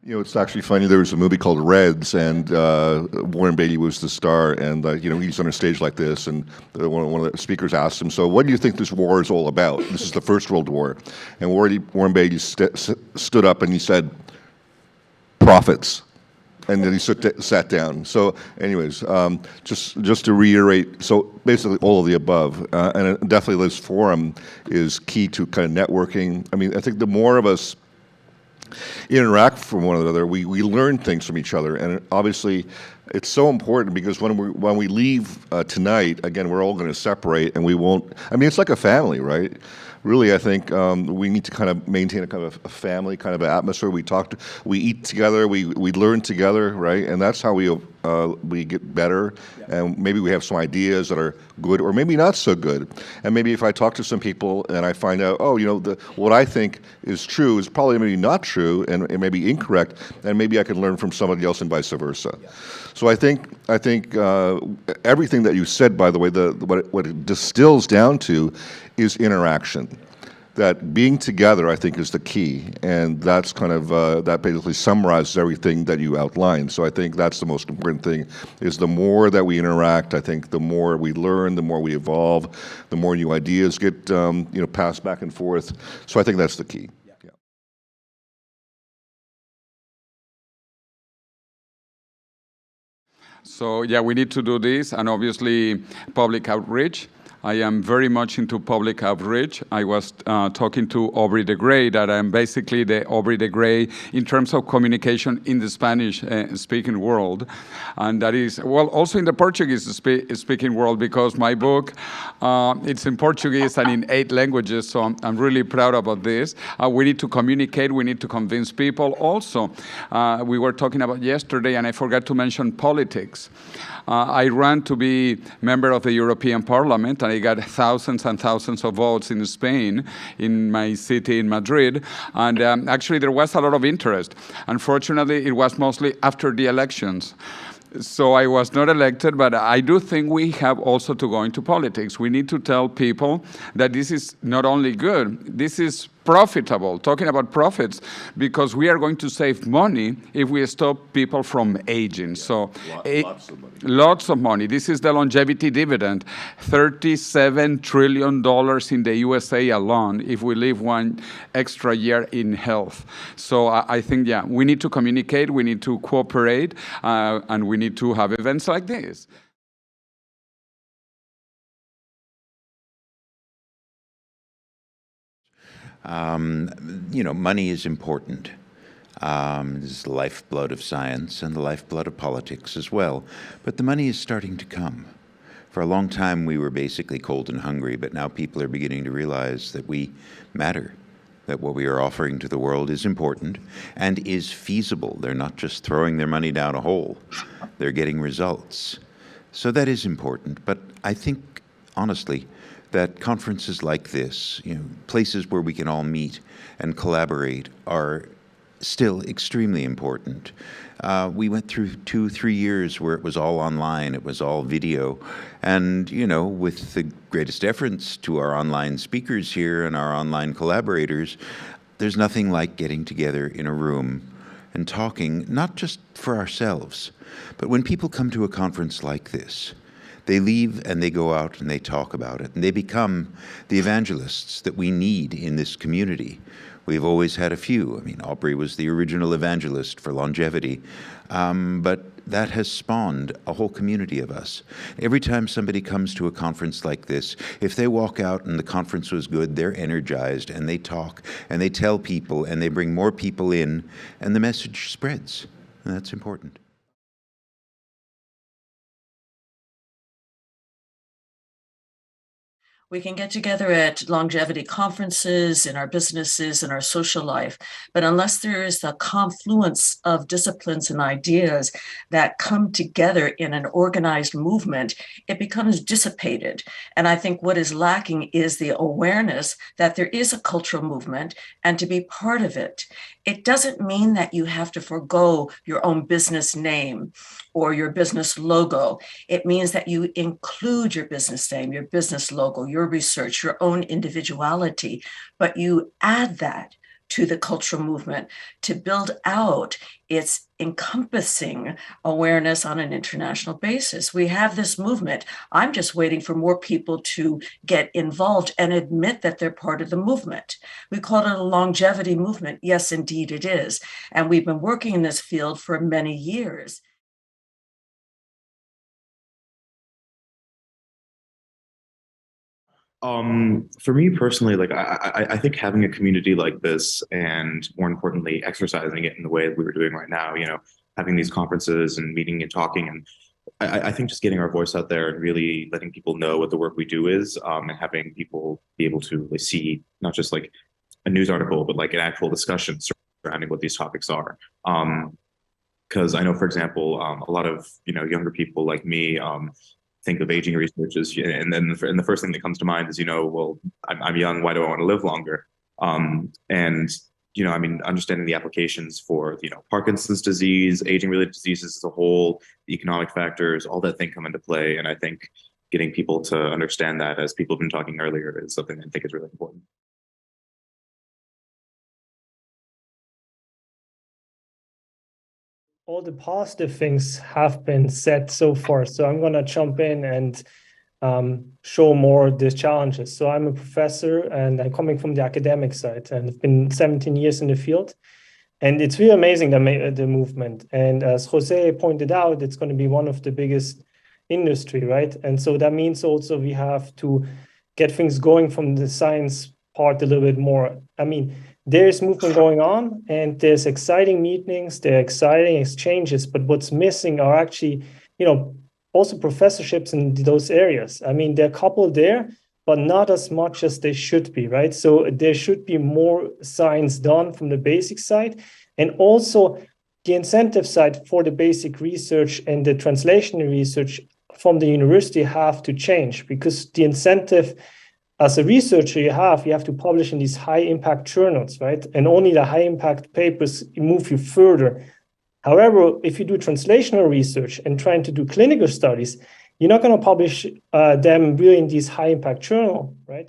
It's actually funny. There was a movie called Reds, and Warren Beatty was the star. And he's on a stage like this, and one of the speakers asked him, "So, what do you think this war is all about? This is the First World War." And Warren Beatty stood up and he said, "Profits." And then he sat down. So, anyways, just to reiterate, so basically all of the above, and definitely this forum is key to kind of networking. I mean, I think the more of us interact from one another, we learn things from each other, and obviously it's so important because when we leave tonight, again, we're all going to separate, and we won't. I mean, it's like a family, right? Really, I think we need to kind of maintain a kind of a family kind of atmosphere. We eat together, we learn together, right? And that's how we get better. Yeah. And maybe we have some ideas that are good, or maybe not so good. And maybe if I talk to some people and I find out, what I think is true is probably maybe not true, and it may be incorrect, and maybe I can learn from somebody else, and vice versa. Yeah. So I think everything that you said, by the way, what it distills down to is interaction. That being together, I think, is the key, and that's kind of that basically summarizes everything that you outlined. So I think that's the most important thing: is the more that we interact, I think the more we learn, the more we evolve, the more new ideas get passed back and forth. So I think that's the key. Yeah. So yeah, we need to do this, and obviously public outreach. I am very much into public outreach. I was talking to Aubrey de Grey that I'm basically the Aubrey de Grey in terms of communication in the Spanish-speaking world. And that is, well, also in the Portuguese-speaking world, because my book, it's in Portuguese and in 8 languages, so I'm really proud about this. We need to communicate, we need to convince people. Also, we were talking about yesterday, and I forgot to mention politics. I ran to be member of the European Parliament, and I got thousands and thousands of votes in Spain, in my city, in Madrid, and actually there was a lot of interest. Unfortunately, it was mostly after the elections. So I was not elected, but I do think we have also to go into politics. We need to tell people that this is not only good, this is profitable, talking about profits, because we are going to save money if we stop people from aging. So lots of money. Lots of money. This is the longevity dividend, $37 trillion in the USA alone if we live one extra year in health. So I think, yeah, we need to communicate, we need to cooperate, and we need to have events like this. Money is important. This is the lifeblood of science and the lifeblood of politics as well. But the money is starting to come. For a long time, we were basically cold and hungry, but now people are beginning to realize that we matter, that what we are offering to the world is important and is feasible. They're not just throwing their money down a hole. They're getting results. So that is important. But I think, honestly, that conferences like this, places where we can all meet and collaborate, are still extremely important. We went through 2-3 years where it was all online, it was all video, and with the greatest deference to our online speakers here and our online collaborators, there's nothing like getting together in a room and talking, not just for ourselves, but when people come to a conference like this, they leave and they go out and they talk about it, and they become the evangelists that we need in this community. We've always had a few. I mean, Aubrey was the original evangelist for longevity, but that has spawned a whole community of us. Every time somebody comes to a conference like this, if they walk out and the conference was good, they're energized and they talk and they tell people and they bring more people in, and the message spreads, and that's important. We can get together at longevity conferences, in our businesses, in our social life, but unless there is a confluence of disciplines and ideas that come together in an organized movement, it becomes dissipated. And I think what is lacking is the awareness that there is a cultural movement and to be part of it. It doesn't mean that you have to forego your own business name or your business logo. It means that you include your business name, your business logo, your research, your own individuality, but you add that to the cultural movement to build out its encompassing awareness on an international basis. We have this movement. I'm just waiting for more people to get involved and admit that they're part of the movement. We call it a longevity movement. Yes, indeed it is. And we've been working in this field for many years. For me personally, like I think having a community like this, and more importantly, exercising it in the way that we were doing right now, having these conferences and meeting and talking, and I think just getting our voice out there and really letting people know what the work we do is, and having people be able to see not just like a news article, but like an actual discussion surrounding what these topics are. Because I know, for example, a lot of younger people like me think of aging research as, and then the first thing that comes to mind is, well, I'm young, why do I want to live longer? And I mean, understanding the applications for Parkinson's disease, aging-related diseases as a whole, the economic factors, all that thing come into play. And I think getting people to understand that, as people have been talking earlier, is something I think is really important. All the positive things have been said so far. So I'm going to jump in and show more the challenges. So I'm a professor and I'm coming from the academic side, and I've been 17 years in the field. And it's really amazing, the movement. And as Jose pointed out, it's going to be one of the biggest industry, right? And so that means also we have to get things going from the science part a little bit more. I mean, there's movement going on and there's exciting meetings, there are exciting exchanges, but what's missing are actually, also professorships in those areas. I mean, there are a couple there, but not as much as they should be, right? So there should be more science done from the basic side, and also the incentive side for the basic research and the translational research from the university have to change, because the incentive as a researcher you have to publish in these high impact journals, right? And only the high impact papers move you further. However, if you do translational research and trying to do clinical studies, you're not going to publish them really in these high impact journals, right?